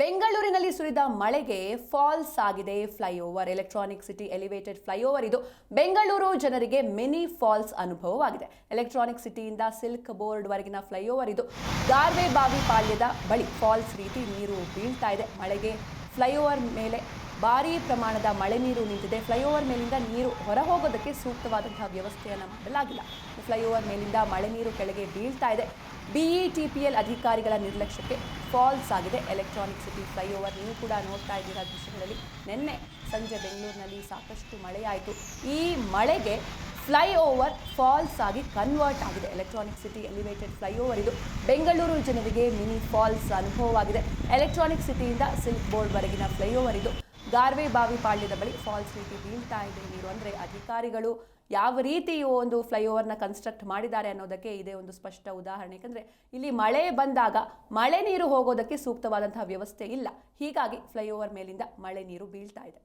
ಬೆಂಗಳೂರಿನಲ್ಲಿ ಸುರಿದ ಮಳೆಗೆ ಫಾಲ್ಸ್ ಆಗಿದೆ flyover. Electronic city elevated flyover ಇದು. ಬೆಂಗಳೂರು ಜನರಿಗೆ ಮಿನಿ ಫಾಲ್ಸ್ ಅನುಭವವಾಗಿದೆ. ಎಲೆಕ್ಟ್ರಾನಿಕ್ ಸಿಟಿಯಿಂದ ಸಿಲ್ಕ್ ಬೋರ್ಡ್ ವರೆಗಿನ ಫ್ಲೈಓವರ್ ಇದು. ಗಾರ್ವೆ ಬಾವಿ ಪಾಳ್ಯದ ಬಳಿ ಫಾಲ್ಸ್ ರೀತಿ ನೀರು ಬೀಳ್ತಾ ಇದೆ. ಮಳೆಗೆ ಫ್ಲೈಓವರ್ ಮೇಲೆ ಭಾರೀ ಪ್ರಮಾಣದ ಮಳೆ ನೀರು ನಿಂತಿದೆ. ಫ್ಲೈಓವರ್ ಮೇಲಿಂದ ನೀರು ಹೊರಹೋಗೋದಕ್ಕೆ ಸೂಕ್ತವಾದಂತಹ ವ್ಯವಸ್ಥೆಯನ್ನು ಮಾಡಲಾಗಿಲ್ಲ. ಫ್ಲೈಓವರ್ ಮೇಲಿಂದ ಮಳೆ ನೀರು ಕೆಳಗೆ ಬೀಳ್ತಾ ಇದೆ. ಬಿಇಟಿಪಿಎಲ್ ಅಧಿಕಾರಿಗಳ ನಿರ್ಲಕ್ಷ್ಯಕ್ಕೆ ಫಾಲ್ಸ್ ಆಗಿದೆ ಎಲೆಕ್ಟ್ರಾನಿಕ್ ಸಿಟಿ ಫ್ಲೈಓವರ್. ನೀವು ಕೂಡ ನೋಡ್ತಾ ಇದ್ದೀರಾ ದೃಶ್ಯಗಳಲ್ಲಿ. ನಿನ್ನೆ ಸಂಜೆ ಬೆಂಗಳೂರಿನಲ್ಲಿ ಸಾಕಷ್ಟು ಮಳೆಯಾಯಿತು. ಈ ಮಳೆಗೆ ಫ್ಲೈಓವರ್ ಫಾಲ್ಸ್ ಆಗಿ ಕನ್ವರ್ಟ್ ಆಗಿದೆ. ಎಲೆಕ್ಟ್ರಾನಿಕ್ ಸಿಟಿ ಎಲಿವೇಟೆಡ್ ಫ್ಲೈಓವರ್ ಇದು. ಬೆಂಗಳೂರು ಜನರಿಗೆ ಮಿನಿ ಫಾಲ್ಸ್ ಅನುಭವವಾಗಿದೆ. ಎಲೆಕ್ಟ್ರಾನಿಕ್ ಸಿಟಿಯಿಂದ ಸಿಲ್ಕ್ ಬೋರ್ಡ್ ವರೆಗಿನ ಫ್ಲೈಓವರ್ ಇದು. ಗಾರ್ವೆ ಬಾವಿ ಪಾಳ್ಯದ ಬಳಿ ಫಾಲ್ಸ್ ರೀತಿ ಬೀಳ್ತಾ ಇದೆ ನೀರು. ಅಂದರೆ ಅಧಿಕಾರಿಗಳು ಯಾವ ರೀತಿ ಒಂದು ಫ್ಲೈಓವರ್ನ ಕನ್ಸ್ಟ್ರಕ್ಟ್ ಮಾಡಿದ್ದಾರೆ ಅನ್ನೋದಕ್ಕೆ ಇದೇ ಒಂದು ಸ್ಪಷ್ಟ ಉದಾಹರಣೆ. ಯಾಕಂದರೆ ಇಲ್ಲಿ ಮಳೆ ಬಂದಾಗ ಮಳೆ ನೀರು ಹೋಗೋದಕ್ಕೆ ಸೂಕ್ತವಾದಂತಹ ವ್ಯವಸ್ಥೆ ಇಲ್ಲ. ಹೀಗಾಗಿ ಫ್ಲೈಓವರ್ ಮೇಲಿಂದ ಮಳೆ ನೀರು ಬೀಳ್ತಾ ಇದೆ.